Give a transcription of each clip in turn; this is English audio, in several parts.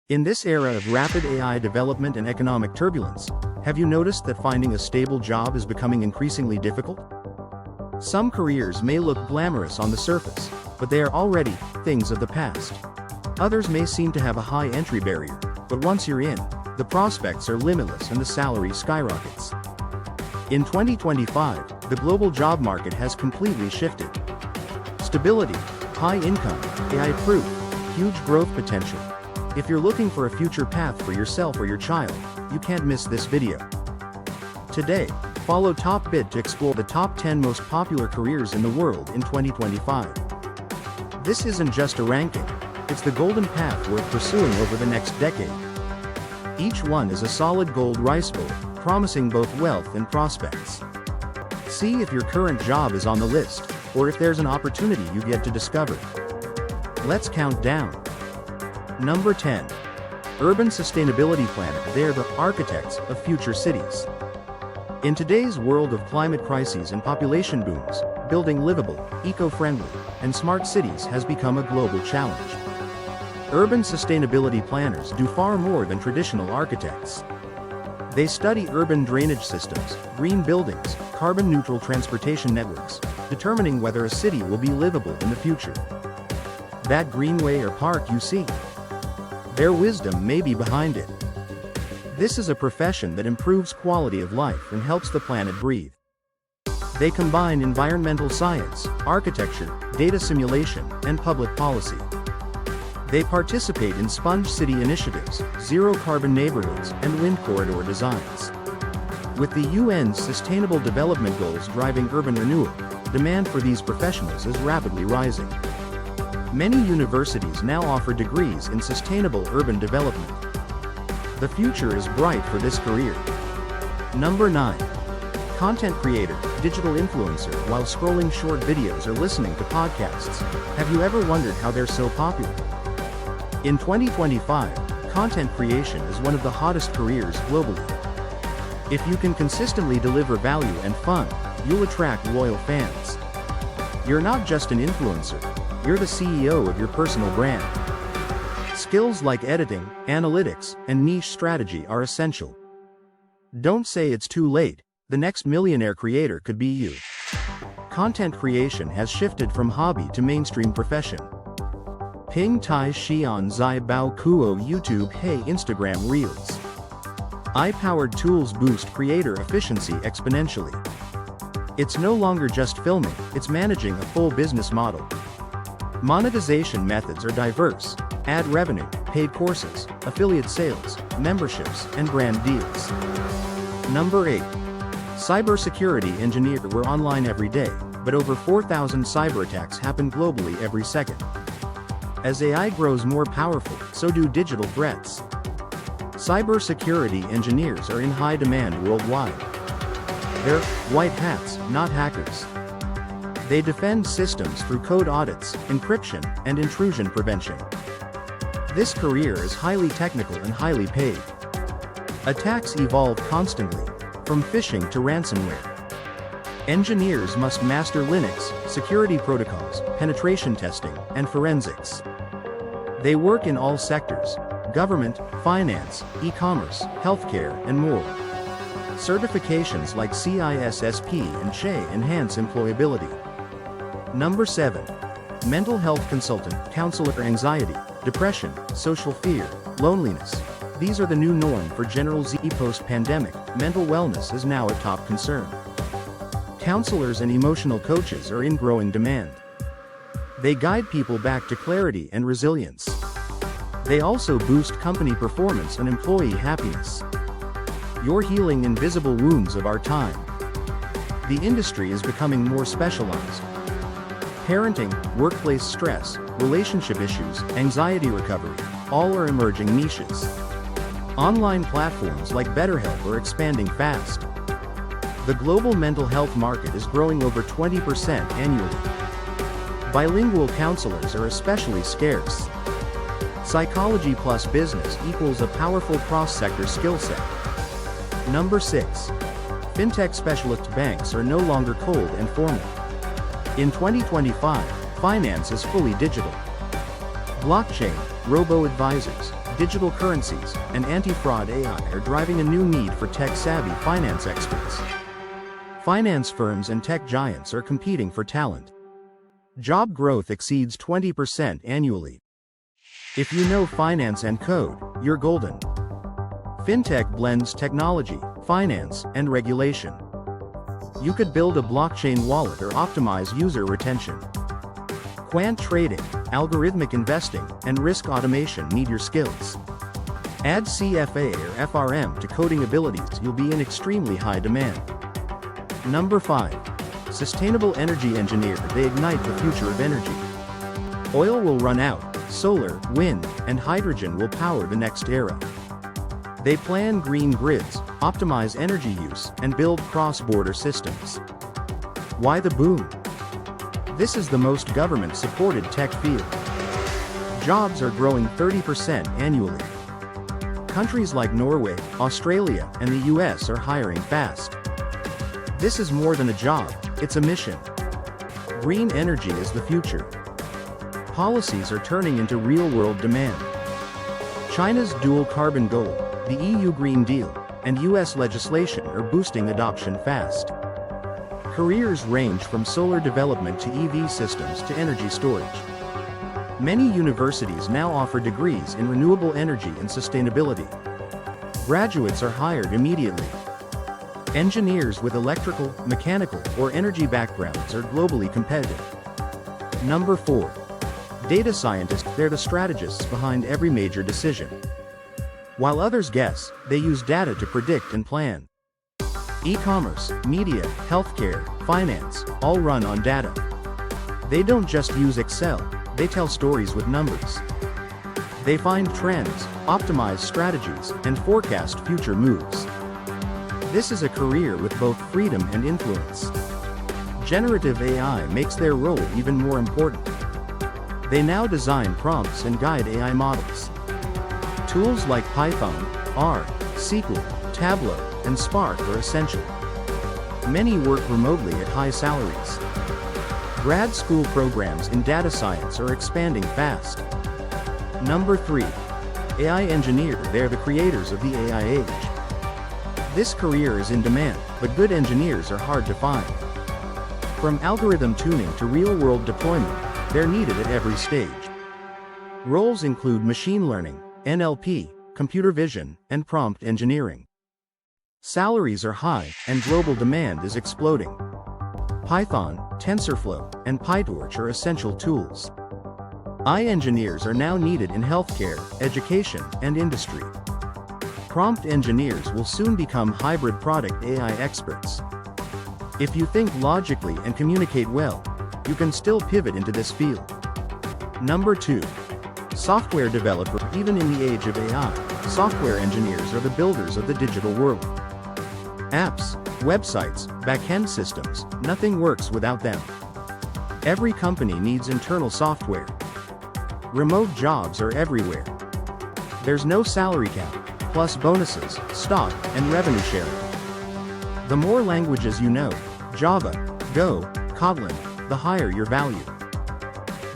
In this era of rapid AI development and economic turbulence, have you noticed that finding a stable job is becoming increasingly difficult? Some careers may look glamorous on the surface, but they are already things of the past. Others may seem to have a high entry barrier, but once you're in, the prospects are limitless and the salary skyrockets. In 2025, the global job market has completely shifted. Stability, high income, AI-proof, huge growth potential. If you're looking for a future path for yourself or your child, you can't miss this video. Today, follow TopBid to explore the top 10 most popular careers in the world in 2025. This isn't just a ranking, it's the golden path worth pursuing over the next decade. Each one is a solid gold rice bowl, promising both wealth and prospects. See if your current job is on the list, or if there's an opportunity you've yet to discover. Let's count down. Number 10. Urban Sustainability Planner. They're the architects of future cities. In today's world of climate crises and population booms, building livable, eco-friendly, and smart cities has become a global challenge. Urban sustainability planners do far more than traditional architects. They study urban drainage systems, green buildings, carbon-neutral transportation networks, determining whether a city will be livable in the future. That greenway or park you see, their wisdom may be behind it. This is a profession that improves quality of life and helps the planet breathe. They combine environmental science, architecture, data simulation, and public policy. They participate in sponge city initiatives, zero-carbon neighborhoods, and wind corridor designs. With the UN's Sustainable Development Goals driving urban renewal, demand for these professionals is rapidly rising. Many universities now offer degrees in sustainable urban development. The future is bright for this career. Number 9. Content creator, digital influencer. While scrolling short videos or listening to podcasts, have you ever wondered how they're so popular? In 2025, content creation is one of the hottest careers globally. If you can consistently deliver value and fun, you'll attract loyal fans. You're not just an influencer, you're the CEO of your personal brand. Skills like editing, analytics, and niche strategy are essential. Don't say it's too late, the next millionaire creator could be you. Content creation has shifted from hobby to mainstream profession. Ping Tai Xian Zai Bao Kuo YouTube Hey Instagram Reels. AI-powered tools boost creator efficiency exponentially. It's no longer just filming, it's managing a full business model. Monetization methods are diverse: ad revenue, paid courses, affiliate sales, memberships, and brand deals. Number 8. Cybersecurity engineer. We're online every day, but over 4,000 cyber attacks happen globally every second. As AI grows more powerful, so do digital threats. Cybersecurity engineers are in high demand worldwide. They're white hats, not hackers. They defend systems through code audits, encryption, and intrusion prevention. This career is highly technical and highly paid. Attacks evolve constantly, from phishing to ransomware. Engineers must master Linux, security protocols, penetration testing, and forensics. They work in all sectors: government, finance, e-commerce, healthcare, and more. Certifications like CISSP and SHE enhance employability. Number 7. Mental health consultant, counselor. Anxiety, depression, social fear, loneliness. These are the new norm for General Z. Post-pandemic, mental wellness is now a top concern. Counselors and emotional coaches are in growing demand. They guide people back to clarity and resilience. They also boost company performance and employee happiness. You're healing invisible wounds of our time. The industry is becoming more specialized. Parenting, workplace stress, relationship issues, anxiety recovery, all are emerging niches. Online platforms like BetterHelp are expanding fast. The global mental health market is growing over 20% annually. Bilingual counselors are especially scarce. Psychology plus business equals a powerful cross-sector skill set. Number 6. Fintech specialist. Banks are no longer cold and formal. In 2025, finance is fully digital. Blockchain, robo-advisors, digital currencies, and anti-fraud AI are driving a new need for tech-savvy finance experts. Finance firms and tech giants are competing for talent. Job growth exceeds 20% annually. If you know finance and code, you're golden. Fintech blends technology, finance, and regulation. You could build a blockchain wallet or optimize user retention. Quant trading, algorithmic investing, and risk automation need your skills. Add CFA or FRM to coding abilities, you'll be in extremely high demand. Number 5. Sustainable energy engineer. They ignite the future of energy. Oil will run out, solar, wind, and hydrogen will power the next era. They plan green grids, optimize energy use, and build cross-border systems. Why the boom? This is the most government-supported tech field. Jobs are growing 30% annually. Countries like Norway, Australia, and the US are hiring fast. This is more than a job, it's a mission. Green energy is the future. Policies are turning into real-world demand. China's dual carbon goal, the EU Green Deal, and US legislation are boosting adoption fast. Careers range from solar development to EV systems to energy storage. Many universities now offer degrees in renewable energy and sustainability. Graduates are hired immediately. Engineers with electrical, mechanical, or energy backgrounds are globally competitive. Number 4. Data scientists. They're the strategists behind every major decision. While others guess, they use data to predict and plan. E-commerce, media, healthcare, finance, all run on data. They don't just use Excel, they tell stories with numbers. They find trends, optimize strategies, and forecast future moves. This is a career with both freedom and influence. Generative AI makes their role even more important. They now design prompts and guide AI models. Tools like Python, R, SQL, Tableau, and Spark are essential. Many work remotely at high salaries. Grad school programs in data science are expanding fast. Number 3. AI engineer. They're the creators of the AI age. This career is in demand, but good engineers are hard to find. From algorithm tuning to real-world deployment, they're needed at every stage. Roles include machine learning, NLP, computer vision, and prompt engineering. Salaries are high, and global demand is exploding. Python, TensorFlow, and PyTorch are essential tools. AI engineers are now needed in healthcare, education, and industry. Prompt engineers will soon become hybrid product AI experts. If you think logically and communicate well, you can still pivot into this field. Number 2. Software developer. Even in the age of AI, software engineers are the builders of the digital world. Apps, websites, back-end systems, nothing works without them. Every company needs internal software. Remote jobs are everywhere. There's no salary cap, plus bonuses, stock, and revenue sharing. The more languages you know, Java, Go, Kotlin, the higher your value.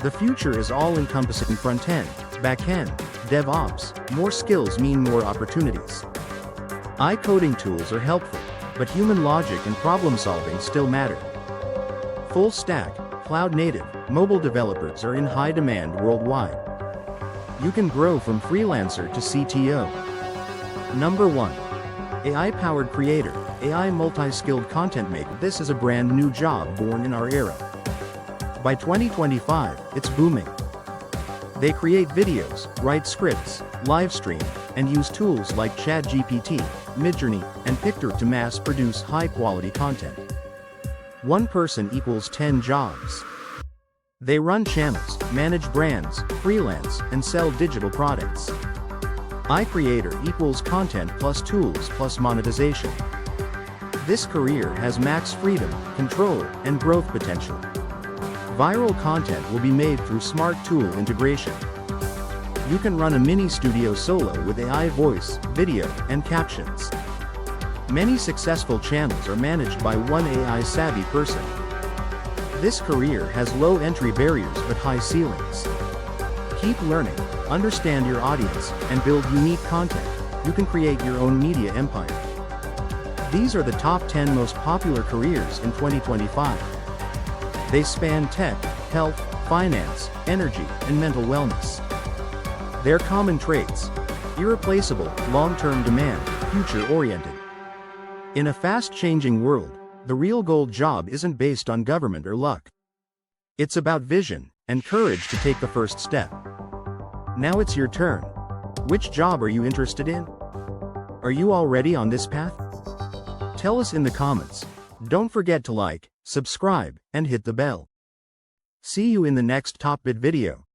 The future is all-encompassing. Front-end, back-end, DevOps. More skills mean more opportunities. AI coding tools are helpful, but human logic and problem-solving still matter. Full-stack, cloud-native, mobile developers are in high demand worldwide. You can grow from freelancer to CTO. Number 1. AI-powered creator. AI multi-skilled content maker. This is a brand new job born in our era. By 2025, it's booming. They create videos, write scripts, live stream, and use tools like ChatGPT, Midjourney, and Pictor to mass-produce high-quality content. One person equals 10 jobs. They run channels, manage brands, freelance, and sell digital products. AI creator equals content plus tools plus monetization. This career has max freedom, control, and growth potential. Viral content will be made through smart tool integration. You can run a mini studio solo with AI voice, video, and captions. Many successful channels are managed by one AI-savvy person. This career has low entry barriers but high ceilings. Keep learning. Understand your audience and build unique content. You can create your own media empire. These are the top 10 most popular careers in 2025. They span tech, health, finance, energy, and mental wellness. Their common traits: irreplaceable, long-term demand, future-oriented. In a fast-changing world, the real gold job isn't based on government or luck. It's about vision and courage to take the first step. Now it's your turn. Which job are you interested in? Are you already on this path? Tell us in the comments. Don't forget to like, subscribe, and hit the bell. See you in the next Top Bit video.